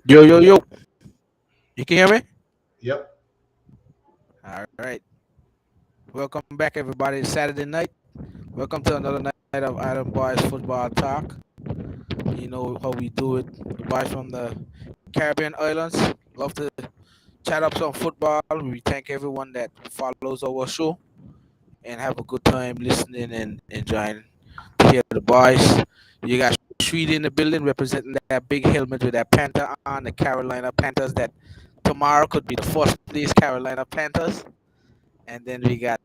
Yo, yo, yo. You can hear me? Yep. All right. Welcome back, everybody. It's Saturday night. Welcome to another night of Island Boys Football Talk. You know how we do it. The boys from the Caribbean islands love to chat up some football. We thank everyone that follows our show and have a good time listening and enjoying to hear the boys. You got Sweet in the building representing that big helmet with that panther on, the Carolina Panthers that tomorrow could be the first place Carolina Panthers. And then we got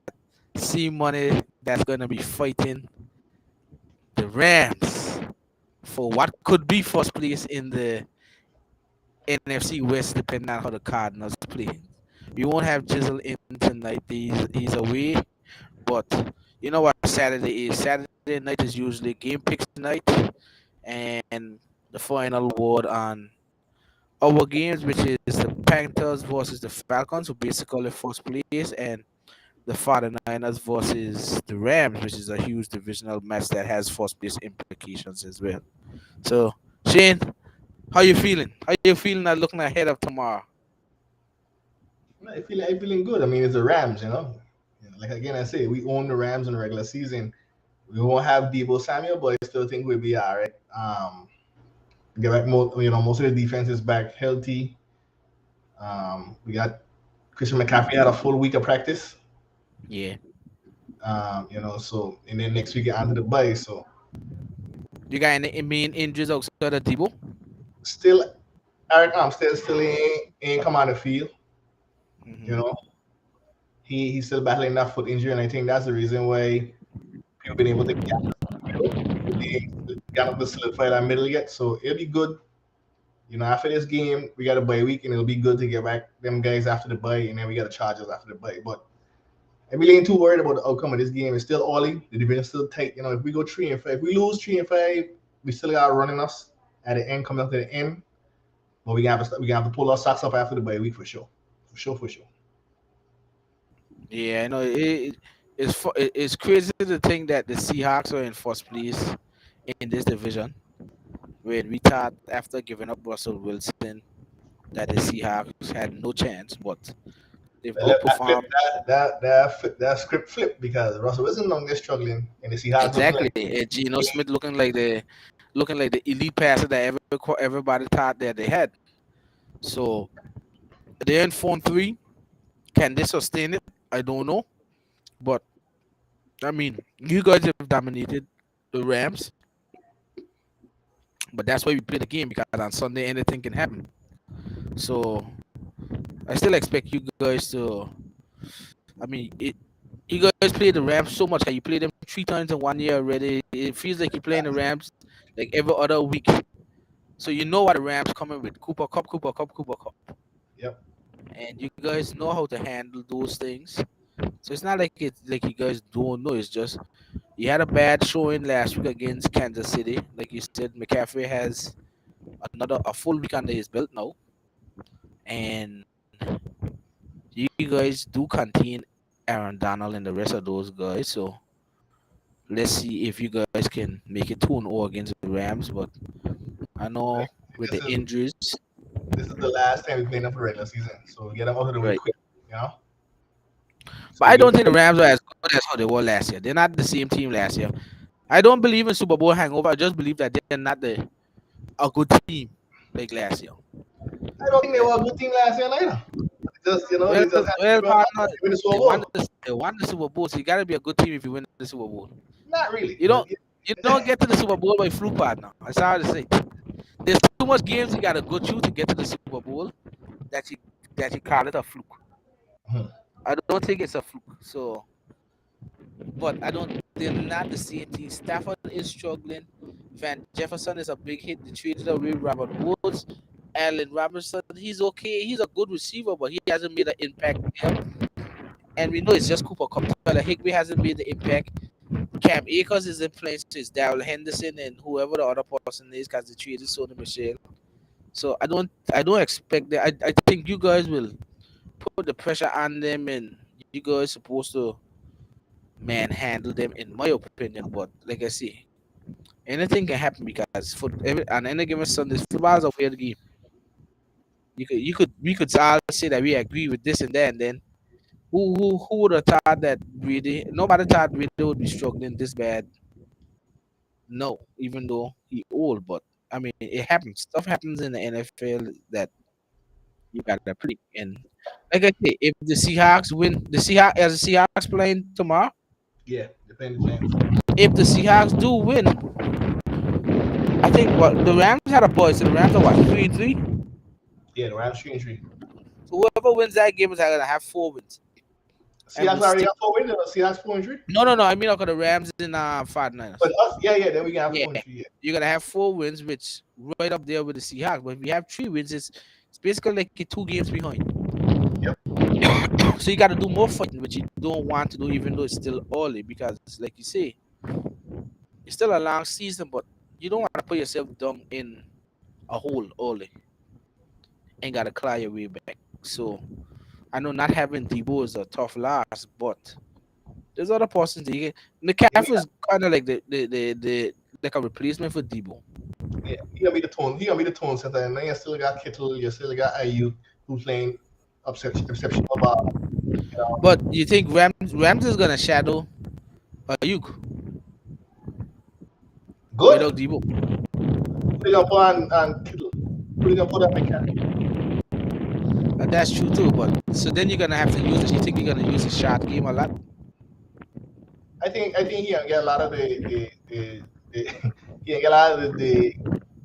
C Money that's going to be fighting the Rams for what could be first place in the NFC West, depending on how the Cardinals play. We won't have Jizzle in tonight. He's away. But you know what Saturday is? Saturday night is usually game picks night. And the final word on our games, which is the Panthers versus the Falcons, who basically first place, and the 49ers versus the Rams, which is a huge divisional match that has first place implications as well. So, Shane, how you feeling? How you feeling looking ahead of tomorrow? I feeling good. I mean, it's the Rams, you know. Like again, I say we own the Rams in the regular season. We won't have Debo Samuel, but I still think we'll be all right. Get back most of the defense is back healthy. We got Christian McCaffrey had a full week of practice. Yeah. So and then next week onto the bye. So You got any main injuries outside of Debo? still Eric still ain't come on the field. You Hmm. know, he's still battling that foot injury, and I think that's the reason why people been able to got up to solidify that middle yet. So it'll be good. After this game, we got a bye week, and it'll be good to get back them guys after the bye, and then we got the Chargers after the bye. But I really ain't too worried about the outcome of this game. It's still early. The division's still tight. If we go 3-5, if we lose 3-5, we still got running us at the end, coming up to the end. But we have to pull our socks up after the bye week for sure, for sure, for sure. Yeah, I know it's crazy to think that the Seahawks are in first place in this division when we thought after giving up Russell Wilson that the Seahawks had no chance, but they've outperformed. That script flipped because Russell Wilson long there struggling, and the Seahawks looking Exactly. like And Geno Smith looking like the elite passer that everybody thought that they had. So they're in 4-3. Can they sustain it? I don't know. But I mean, you guys have dominated the Rams, but that's why we play the game because on Sunday anything can happen. So I still expect you guys to. I mean, you guys play the Rams so much. That you play them 3 times in 1 year already. It feels like you're playing the Rams like every other week. So you know what the Rams coming with: Cooper Cup, Cooper Cup, Cooper Cup, yep. and you guys know how to handle those things. So it's not like you guys don't know. It's just you had a bad showing last week against Kansas City. Like you said, McCaffrey has a full week under his belt now, and you guys do contain Aaron Donald and the rest of those guys. So let's see if you guys can make it 2-0 against the Rams. But I know with This the is injuries, this is the last time we play them for regular season, so get them out of the way right? quick. You know, so But we I can. don't think the Rams are as good as how they were last year. They're not the same team last year. I don't believe in Super Bowl hangover. I just believe that they're not a good team like last year. I don't think they Yeah. were a good team last year either. Well, They just had to well, partner, win the Super they won Bowl. the Super Bowl, so you gotta be a good team if you win the Super Bowl. Not really, You don't but you don't get to the Super Bowl by fluke, partner. It's hard to say. There's too much games you gotta go through to get to the Super Bowl that you call it a fluke. Mhm. I don't think it's a fluke. So, but I don't. They're not the same team. Stafford is struggling. Van Jefferson is a big hit. They traded away Robert Woods. Allen Robinson, he's okay. He's a good receiver, but he hasn't made an impact there. And we know it's just Cooper Cup. Tyler Higby hasn't made the impact. Cam Akers isn't playing, so it's Darrell Henderson and whoever the other person is because they traded Sony Michelle. So I don't expect that. I think you guys will put the pressure on them, and you guys supposed to manhandle them, in my opinion. But like I say, anything can happen because on any given Sunday, football is a weird game. You could we could all say that we agree with this and that, and then who would have thought that Brady? Nobody thought Brady would be struggling this bad. No, even though he old, but I mean it happens. Stuff happens in the NFL that you gotta play. And like I say, if the Seahawks win, the Seahawks as the Seahawks playing tomorrow. Yeah, depending Giants. If the Seahawks do win, I think what the Rams had a boy. So the Rams are what 3-3. Yeah, the Rams 3-3. So whoever wins that game is gonna have 4 wins and Seahawks will already stick. got 4 wins. Seahawks 4-3. No. I mean, look at the Rams and five But Niners. us, yeah. Then we can have Yeah, 4-3. Yeah, you're gonna have 4 wins, which right up there with the Seahawks. But if you have 3 wins, it's basically like you're 2 games behind. yep. So you got to do more fighting, which you don't want to do, even though it's still early. Because, like you say, it's still a long season, but you don't want to put yourself down in a hole early and got to claw your way back. So I know not having Debo is a tough loss, but there's other persons that you can. And we McCaffrey is kind of like the like a replacement for Debo. Yeah, he gonna be the tone. He gonna be the tone setter. And then you still got Kittle. You still got Ayuk who's playing exceptional ball. You know, But you think Rams is gonna shadow Ayuk good. without Debo? Who they gonna put on Kittle? Who they gonna put on McCaffrey? That's true too. But so then you're gonna have to use it. You think you're gonna use the shot game a lot? I think he gonna get a lot of the he gonna get a lot of the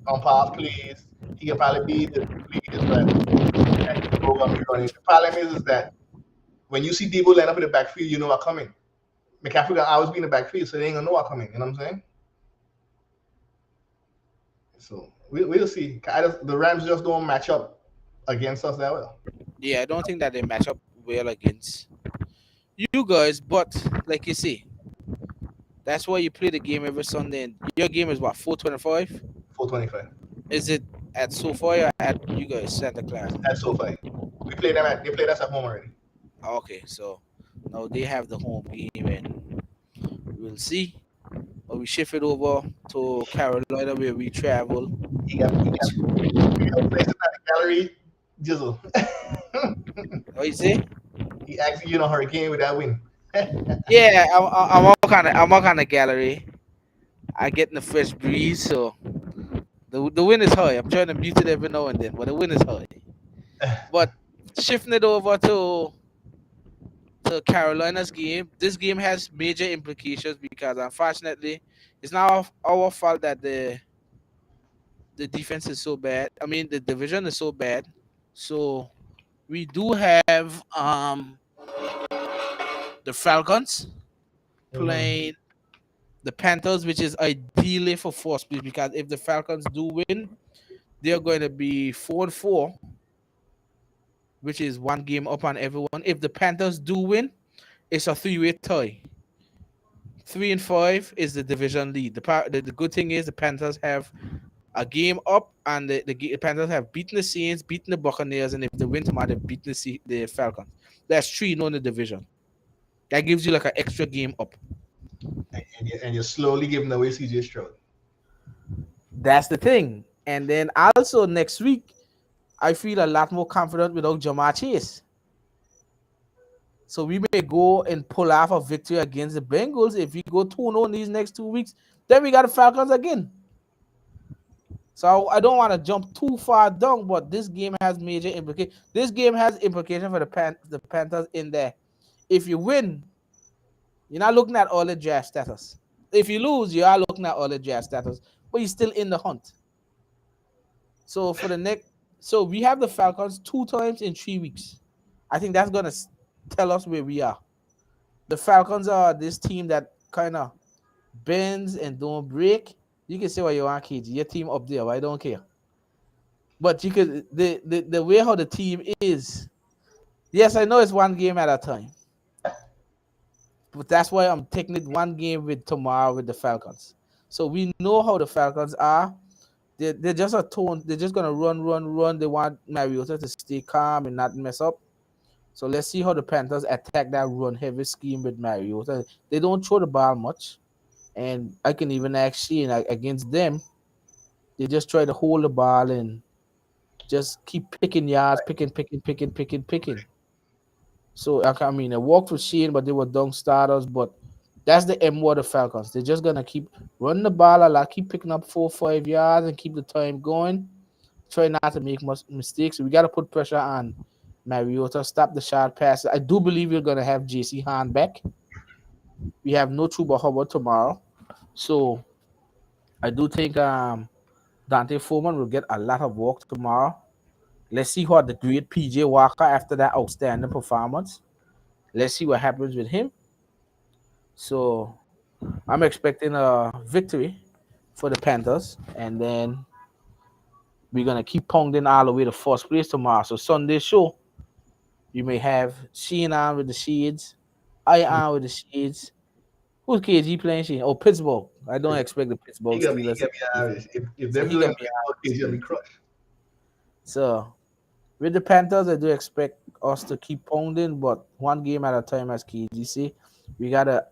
on pass plays. He can probably be the plays that Debo gonna be running. The problem is that when you see Debo line up in the backfield, you know what coming. McCaffrey gonna always be in the backfield, so they ain't gonna know what coming. You know what I'm saying? So we'll see. The Rams just don't match up against us that well. Yeah, I don't think that they match up well against you guys. But like you see, that's why you play the game every Sunday. And your game is what 4:25. 425. Is it at SoFi or at you guys Santa Clara? That's so funny. They played us at home already. Okay, so now they have the home game, and we'll see. Or we shift it over to Carolina where we travel. He got places at the gallery. Jizzle. What you say? He actually, hurricane with that win. Yeah, I'm all kind of gallery. I get in the fresh breeze, so the wind is high. I'm trying to mute it every now and then, but the wind is high. But shifting it over to Carolina's game, this game has major implications because unfortunately, it's not our fault that the defense is so bad. I mean, the division is so bad. So we do have the Falcons Mhm. playing the Panthers, which is ideally for first place because if the Falcons do win, they're going to be 4-4, which is one game up on everyone. If the Panthers do win, it's a three-way tie. 3-5 is the division lead. The good thing is the Panthers have a game up, and the Panthers have beaten the Saints, beaten the Buccaneers, and if they win tomorrow, they've beaten the Falcons. That's 3 in the division. That gives you like an extra game up. And you're slowly giving away CJ Stroud. That's the thing. And then also next week, I feel a lot more confident without Jamar Chase. So we may go and pull off a victory against the Bengals. If we go 2-0 in these next 2 weeks, then we got the Falcons again. So I don't want to jump too far down, but this game has major implications. This game has implications for the Panthers in there. If you win, you're not looking at all the draft status. If you lose, you are looking at all the draft status, but you're still in the hunt. So for the next, so we have the Falcons 2 times in 3 weeks. I think that's gonna tell us where we are. The Falcons are this team that kind of bends and don't break. You can say what you want, KG. Your team up there, I don't care. But you could the way how the team is. Yes, I know it's one game at a time, but that's why I'm taking it one game with tomorrow with the Falcons. So we know how the Falcons are. They're just a tone. They're just gonna run. They want Mariota to stay calm and not mess up. So let's see how the Panthers attack that run heavy scheme with Mariota. They don't throw the ball much, and I can even actually against them, they just try to hold the ball and just keep picking yards, picking. So I mean, it worked for Shane, but they were dung starters. But that's the M of the Falcons. They're just gonna keep running the ball a lot, keep picking up 4 or 5 yards, and keep the time going. Try not to make much mistakes. So we gotta put pressure on Mariota. Stop the short passes. I do believe we're gonna have JC Hahn back. We have no Chuba Hubbard tomorrow, so I do think Dante Foreman will get a lot of work tomorrow. Let's see what the great PJ Walker after that outstanding performance. Let's see what happens with him. So I'm expecting a victory for the Panthers, and then we're gonna keep pounding all the way to first place tomorrow. So Sunday show, you may have Sheen on with the Shades, I on with the Shades. Who's KG playing Sheen? Oh, Pittsburgh. I don't expect the Pittsburgh He Steelers to gonna be play defense. average. If So them he doing gonna be Pittsburgh on case, with he'll be Shades. crushed. So with the Panthers, I do expect us to keep pounding, but one game at a time, as KG say. We gotta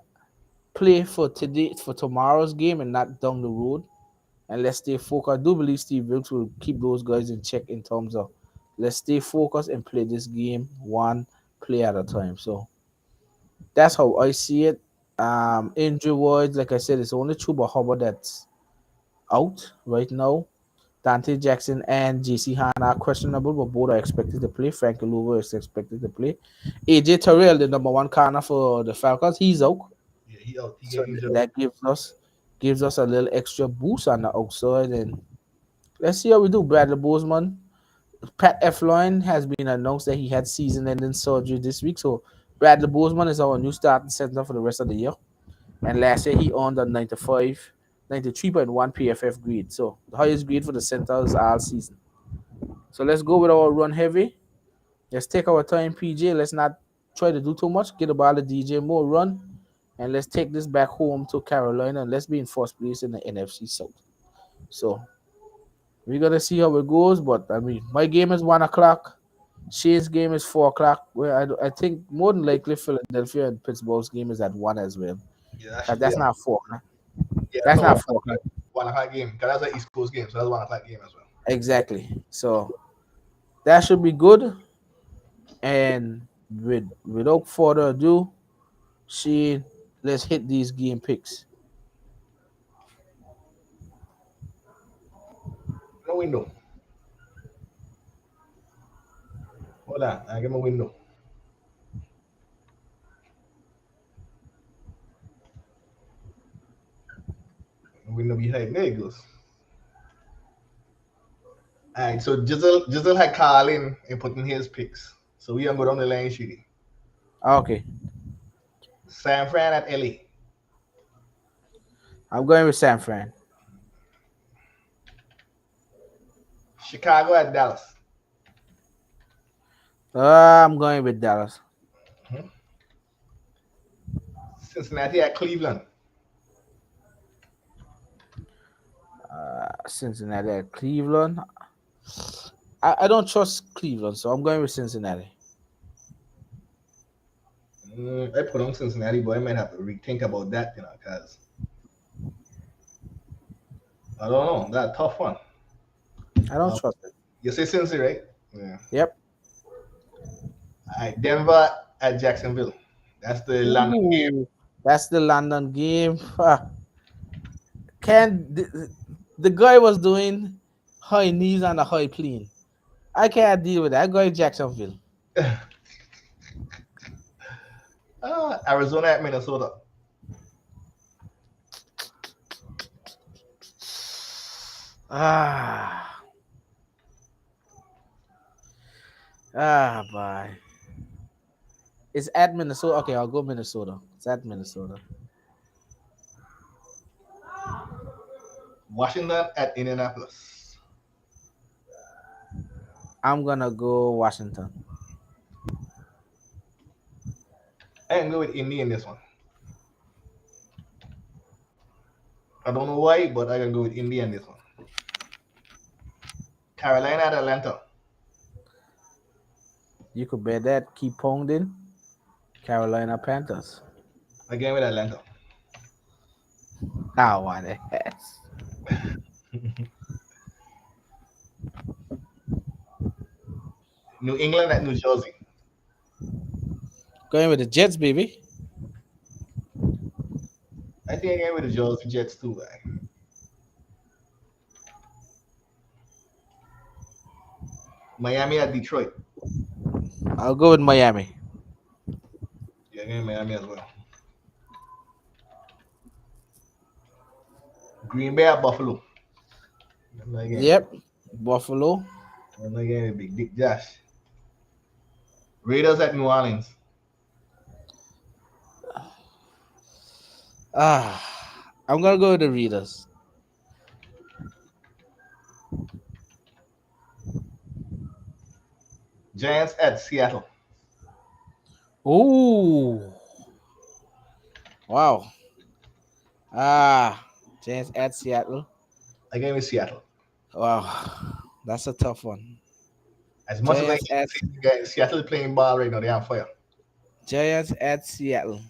play for today for tomorrow's game and not down the road. And let's stay focused. I do believe Steve Wilkes will keep those guys in check in terms of let's stay focused and play this game one play at a time. So that's how I see it. Injury wise, like I said, it's only Chuba Hubbard that's out right now. Dante Jackson and JC Han are questionable, but both are expected to play. Frankie Louver is expected to play. AJ Terrell, the number one corner for the Falcons, he's out. Yeah, he out. He So get injured. that gives us a little extra boost on the outside, and let's see how we do. Bradley Bozeman, Pat Eflin has been announced that he had season-ending surgery this week. So Bradley Bozeman is our new starting center for the rest of the year. And last year he earned a 93.1 PFF grade. So the highest grade for the centers all season. So let's go with our run heavy. Let's take our time, PJ. Let's not try to do too much. Get the ball to DJ Moore, run, and let's take this back home to Carolina and let's be in first place in the NFC South. So we're gonna see how it goes. But I mean, my game is 1 o'clock. Shane's game is 4 o'clock. Where I think more than likely Philadelphia and Pittsburgh's game is at 1 as well. Yeah, that Cause should be that's not 4 o'clock. yeah. That's No, not 4 o'clock. 1 o'clock game. Cause that's an East Coast game, so that's 1 o'clock game as well. Exactly. So that should be good. And without further ado, Shane, let's hit these game picks. No window. Hold on, I get my window. Window behind. There it goes. All right, so Jizzle had Carlin and putting his picks. So we gonna go down the line, shitty. Okay. San Fran at LA. I'm going with San Fran. Chicago at Dallas. I'm going with Dallas. Mhm. Cincinnati at Cleveland. Cincinnati at Cleveland. I don't trust Cleveland, so I'm going with Cincinnati. I put on Cincinnati, but I might have to rethink about that, because I don't know. That's a tough one. I don't Um, trust it. you say Cincy, right? Yeah. Yep. All right, Denver at Jacksonville. That's the London game. Ooh, that's the London game. Can the guy was doing high knees and a high plane. I can't deal with that. I go with Jacksonville. Arizona at Minnesota. Ah, boy. It's at Minnesota. Okay, I'll go Minnesota. It's at Minnesota. Washington at Indianapolis. I'm gonna go Washington. I can go with Indy in this one. I don't know why, but I can go with Indy in this one. Carolina at Atlanta. You could bet that. Keep pounding. Carolina Panthers. Again with Atlanta. I want it. New England at New Jersey. Going with the Jets, baby. I think I'm with the Jersey Jets too. Like. Miami at Detroit. I'll go with Miami. Yeah, again Miami as well. Green Bay at Buffalo. I'm not again. Yep. Buffalo. I'm not again with Big Dick Josh. Raiders at New Orleans. Ah, I'm gonna go with the Raiders. Giants at Seattle. Ooh, wow. Ah, Giants at Seattle. Again with Seattle. Wow, that's a tough one. As much as I Giants hate at to see the guys, Seattle playing ball right now, they're on fire. Giants at Seattle.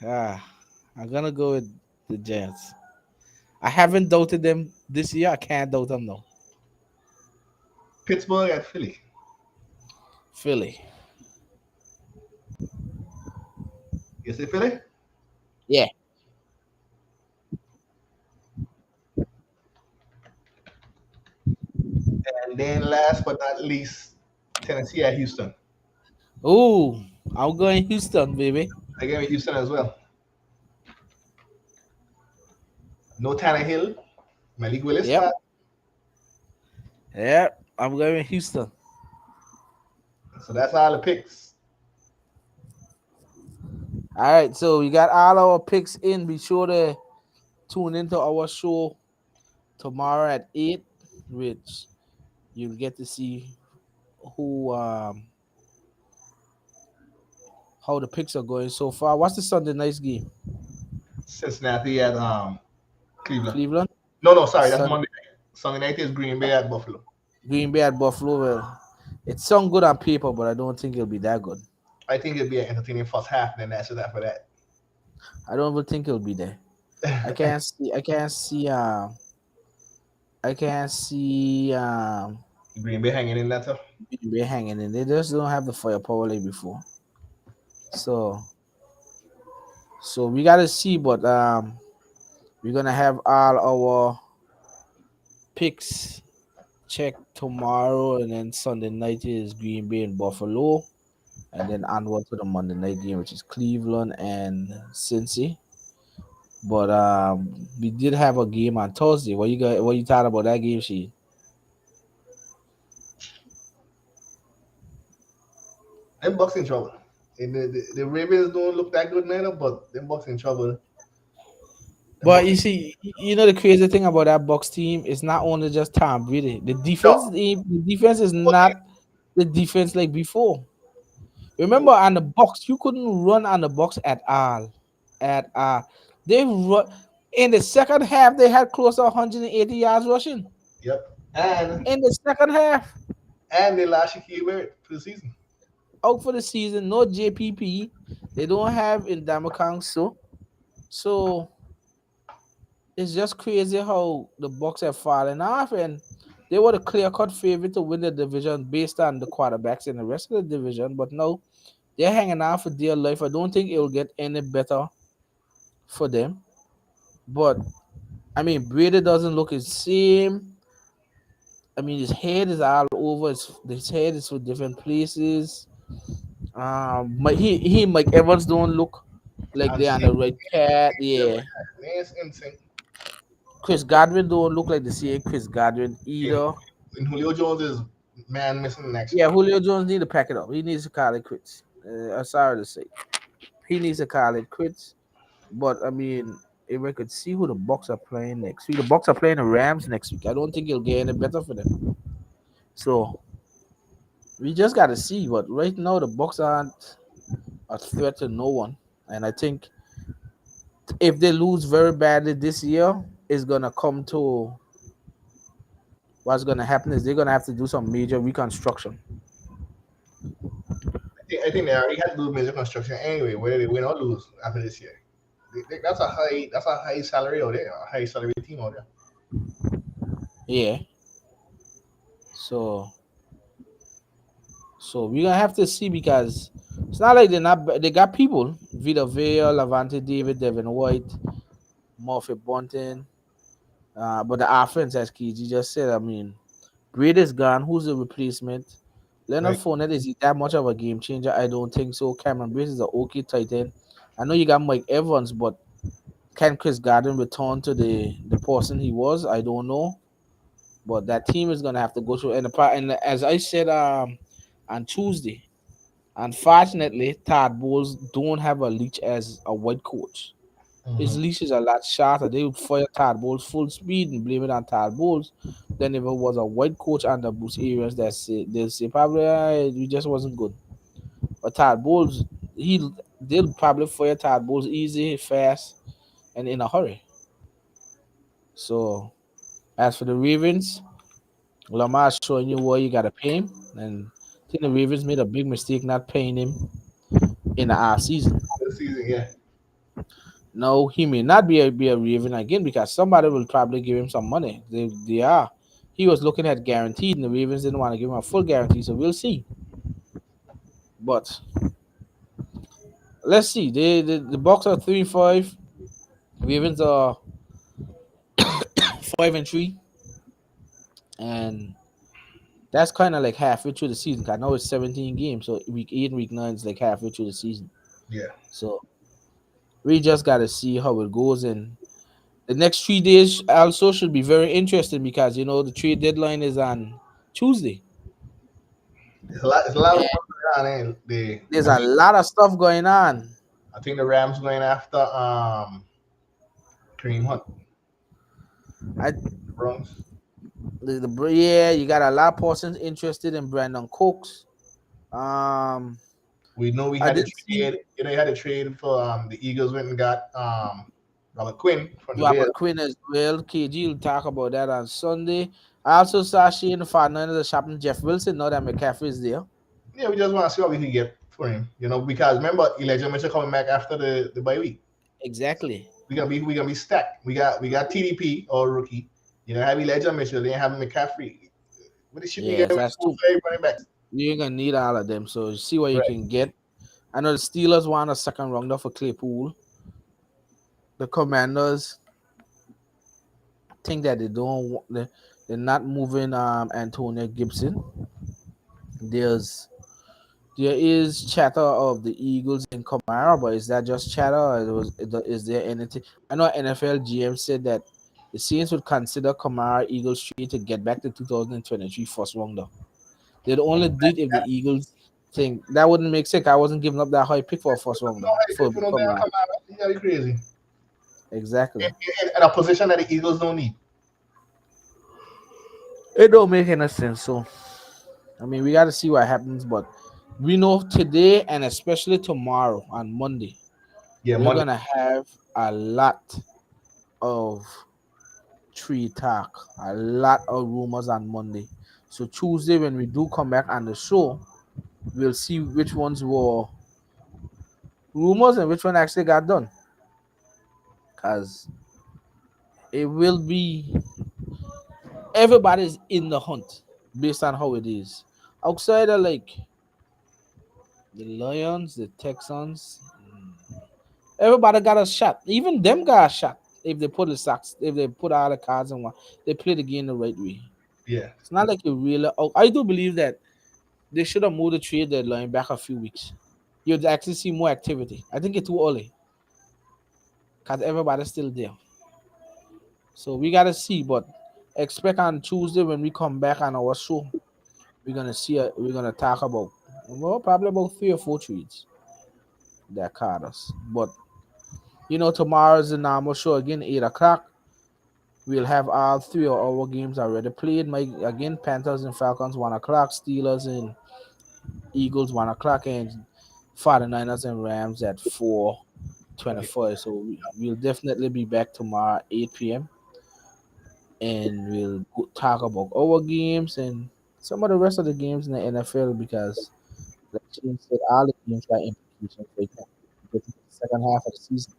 Ah, I'm gonna go with the Giants. I haven't doubted them this year. I can't doubt them now. Pittsburgh at Philly. Philly. You see Philly? Yeah. And then last but not least, Tennessee at Houston. Ooh, I'm going Houston, baby. Again with Houston as well. No Tannehill. Malik Willis Yep. back. Yep. I'm going Houston. So that's all the picks. All right. So we got all our picks in. Be sure to tune into our show tomorrow at 8, which you'll get to see who how the picks are going so far. What's the Sunday night's game? Cincinnati at Cleveland. Cleveland. No, no, sorry, that's Sun Monday night. Sunday night is Green Bay at Buffalo. Green Bay at Buffalo. Well, it sounds good on paper, but I don't think it'll be that good. I think it'll be an entertaining first half, and then that's it after that. I don't even think it'll be there. I can't see. I can't see. I can't see. Green Bay hanging in that. Green Bay hanging in. They just don't have the firepower like before. So, so we gotta see. But we're gonna have all our picks checked tomorrow, and then Sunday night is Green Bay and Buffalo, and then onward to the Monday night game, which is Cleveland and Cincy. But we did have a game on Thursday. What you got? What you thought about that game, she? Them Bucks in trouble. And the Ravens don't look that good now, but them Bucks in trouble. Them But Bucks you in see, you know the crazy thing about that Bucks team is not only just Tom Brady. no, The defense is okay. not the defense like before. Remember on the Bucks, you couldn't run on the Bucks at all, at all. They run in the second half. They had close to 180 yards rushing Yep. And in the second half. they lost Shaquille Barrett for the season. Out for the season, no JPP. They don't have in Damakang so it's just crazy how the Bucks have fallen off, and they were the clear cut favorite to win the division based on the quarterbacks in the rest of the division. But now they're hanging out for dear life. I don't think it will get any better for them. But I mean, Brady doesn't look the same. I mean, his head is all over. His head is for different places. But he Mike Evans don't look like And they're on same, the right path. same, Yeah. it's insane. Chris Godwin don't look like the same Chris Godwin And, either. and Julio Jones is man missing in action. Yeah, Julio Jones need to pack it up. He needs to call it quits. I'm sorry to say, he needs to call it quits. But I mean, if I could see who the Bucks are playing next week, the Bucks are playing the Rams next week. I don't think it'll get any better for them. So we just got to see. But right now, the Bucks aren't a threat to no one, and I think if they lose very badly this year, it's gonna come to what's gonna happen is they're gonna have to do some major reconstruction. I think they already had to do major construction anyway, whether they win or lose after this year. That's a high salary out there, a high salary team out there. Yeah. So we're gonna have to see because it's not like they got people Vita Vea, Levante David, Devin White, Murphy Bunting. But the offense, as KG just said, I mean, Brady's gone. Who's the replacement? Leonard right? Fournette, is he that much of a game changer? I don't think so. Cameron Brace is an okay tight end. I know you got Mike Evans, but can Chris Garden return to the person he was? I don't know. But that team is gonna have to go through. And as I said on Tuesday, unfortunately, Todd Bowles don't have a leash as a white coach. His Hmm. leash is a lot shorter. They would fire Todd Bowles full speed and blame it on Todd Bowles. Then if it was a white coach under Bruce Arians, they'll say probably we just wasn't good. But Todd Bowles, he they'll probably fire Todd Bowles easy, fast, and in a hurry. So as for the Ravens, Lamar's showing you where you gotta pay him, and I think the Ravens made a big mistake not paying him in the off season. This season, yeah. No, he may not be a Raven again because somebody will probably give him some money. They are. He was looking at guaranteed, and the Ravens didn't want to give him a full guarantee, so we'll see. But let's see. The Bucks are 3-5. Ravens are 5-3, and that's kind of like halfway through the season. 'Cause I know it's 17 games, so week 8 and week 9 is like halfway through the season. Yeah. So we just gotta see how it goes, and the next 3 days also should be very interesting because the trade deadline is on Tuesday. It's a lot of And work around. Eh? there's a lot of stuff going on. I think the Rams going after Kareem Hunt, I the Browns. yeah, you got a lot of persons interested in Brandon Cooks. Um, We know we I had to did see trade. You know, you had to trade for the Eagles went and got Robert Quinn from the Bears. Robert Quinn as well. KG will talk about that on Sunday. I also saw Shane the 49ers shopping Jeff Wilson. Now that McCaffrey is there. Yeah, we just want to see what we can get for him. You know, because remember Elijah Mitchell coming back after the bye week. Exactly. We gonna be stacked. We got TDP or rookie. You know, have Elijah Mitchell, then have McCaffrey. What should we get Yes, with that's four two. five running backs? You're gonna need all of them. So see what you Right. can get. I know the Steelers want a second rounder for Claypool. The Commanders think that they're not moving Antonio Gibson. There's there is chatter of the Eagles in Kamara, but is that just chatter? Or is there anything? I know NFL GM said that the Saints would consider Kamara Eagles trade to get back the 2023 first rounder. They'd only do it if the Eagles think that wouldn't make sense. I wasn't giving up that high pick for a first rounder No, hey, for people don't Kamara. come out. You gotta be crazy. Exactly. In a position that the Eagles don't need. It don't make any sense. So I mean, we got to see what happens, but we know today and especially tomorrow on Monday, Yeah, we're Monday. gonna have a lot of tree talk, a lot of rumors on Monday. So Tuesday, when we do come back on the show, we'll see which ones were rumors and which one actually got done. Cause it will be everybody's in the hunt based on how it is. Outside of like the Lions, the Texans, everybody got a shot. Even them got a shot if they put the socks, if they put all the cards in one, they play the game the right way. Yeah, It's not like you really. Oh, I do believe that they should have moved the trade deadline back a few weeks. You'd actually see more activity. I think it's too early because everybody's still there. So we gotta see, but expect on Tuesday when we come back on our show, we're gonna talk about probably about 3 or 4 trades that caught us. But tomorrow's the normal show again, 8 o'clock. We'll have all three of our games already played. Again, Panthers and Falcons 1 o'clock, Steelers and Eagles 1 o'clock, and 49ers and Rams at 4:25. So we'll definitely be back tomorrow 8 p.m. and we'll talk about our games and some of the rest of the games in the NFL because like Shane said, all the games got implications right now. Get to the second half of the season,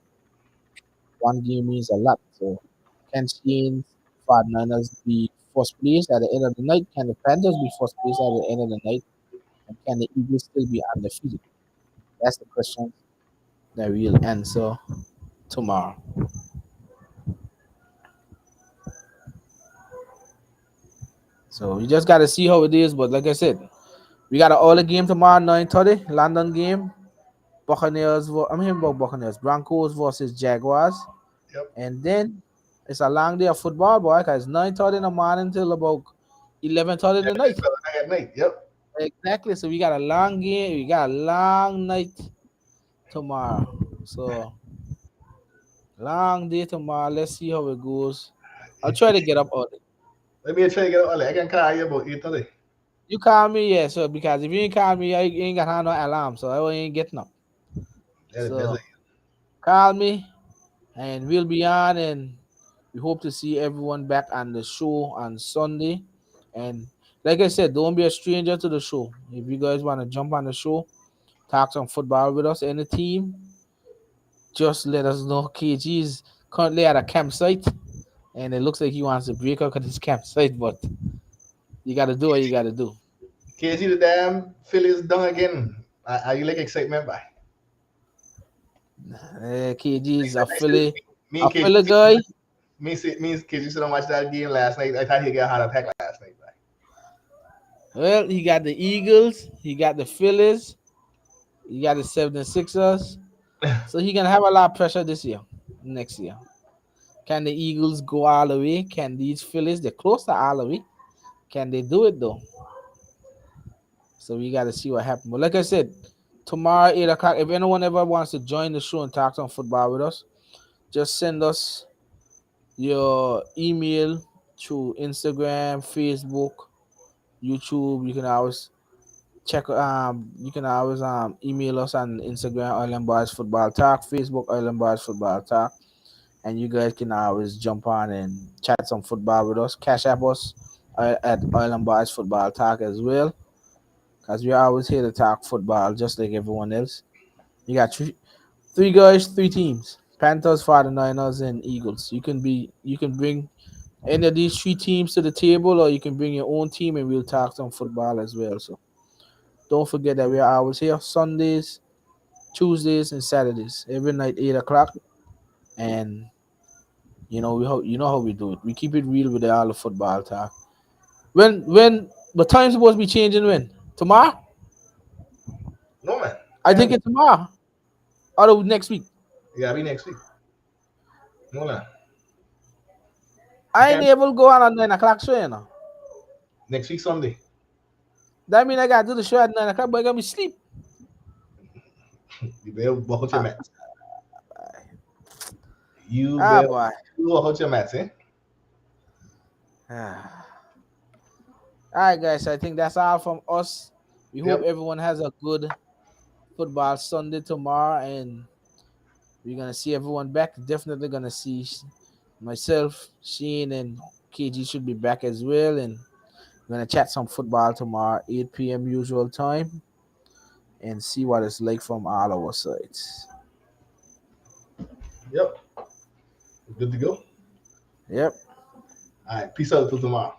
one game means a lot. So can Shane's 49ers be first place at the end of the night? Can the Panthers be first place at the end of the night? And can the Eagles still be undefeated? That's the question that we'll answer tomorrow. So we just gotta see how it is. But like I said, we got an early game tomorrow, 9:30, London game. I mean about Buccaneers, Broncos versus Jaguars. Yep. And then it's a long day of football, boy, because 9:30 in the morning till about 11:30 in the night. At night. Yep. Exactly. So we got a long game. We got a long night tomorrow. So long day tomorrow. Let's see how it goes. I'll try to get up early. Let me try to get early. I can call you about 8:30. You call me, yeah. So because if you ain't call me, I ain't got no alarm, so I ain't getting up. That is best. So call me, and we'll be on, and we hope to see everyone back on the show on Sunday. And like I said, don't be a stranger to the show. If you guys want to jump on the show, talk some football with us, any team, just let us know. KG is currently at a campsite, and it looks like he wants to break up at his campsite, but you got to do what you got to do. KG the damn Phillies done again. Are you like excitement by? KG is I said, me A and KG, Philly guy. me and KG still watch that game last night. I thought he got a heart attack last night. Well, he got the Eagles, he got the Phillies, he got the 76ers. So he gonna have a lot of pressure this year, next year. Can the Eagles go all the way? Can these Phillies, they're close to all the way. Can they do it though? So we gotta see what happens. But like I said, tomorrow 8 o'clock, if anyone ever wants to join the show and talk some football with us, just send us your email through Instagram, Facebook, YouTube. You can always email us on Instagram, Island Boys Football Talk, Facebook, Island Boys Football Talk, and you guys can always jump on and chat some football with us. Cash app us at Island Boys Football Talk as well, because we're always here to talk football just like everyone else. You got three guys, three teams: Panthers, 49ers, and Eagles. You can bring any of these three teams to the table, or you can bring your own team, and we'll talk some football as well. So don't forget that we are always here Sundays, Tuesdays, and Saturdays every night 8 o'clock. And you know how we do it. We keep it real with all the football talk. When the time's supposed to be changing when tomorrow? No man, I think it's tomorrow or next week. yeah, be next week. No man, you I ain't can't. able to go on at 9 o'clock show, you know. Next week Sunday. That mean I gotta do the show at 9 o'clock, but I gotta be sleep. You better walk out your Ah, mats. You ah better boy. walk out your mats, eh? Ah. All right, guys. I think that's all from us. We hope Yep. everyone has a good football Sunday tomorrow, and we're gonna see everyone back. Definitely gonna see myself, Sheen, and KG should be back as well, and we're gonna chat some football tomorrow, 8 p.m. usual time, and see what it's like from all our sides. Yep. Good to go. Yep. All right. Peace out till tomorrow.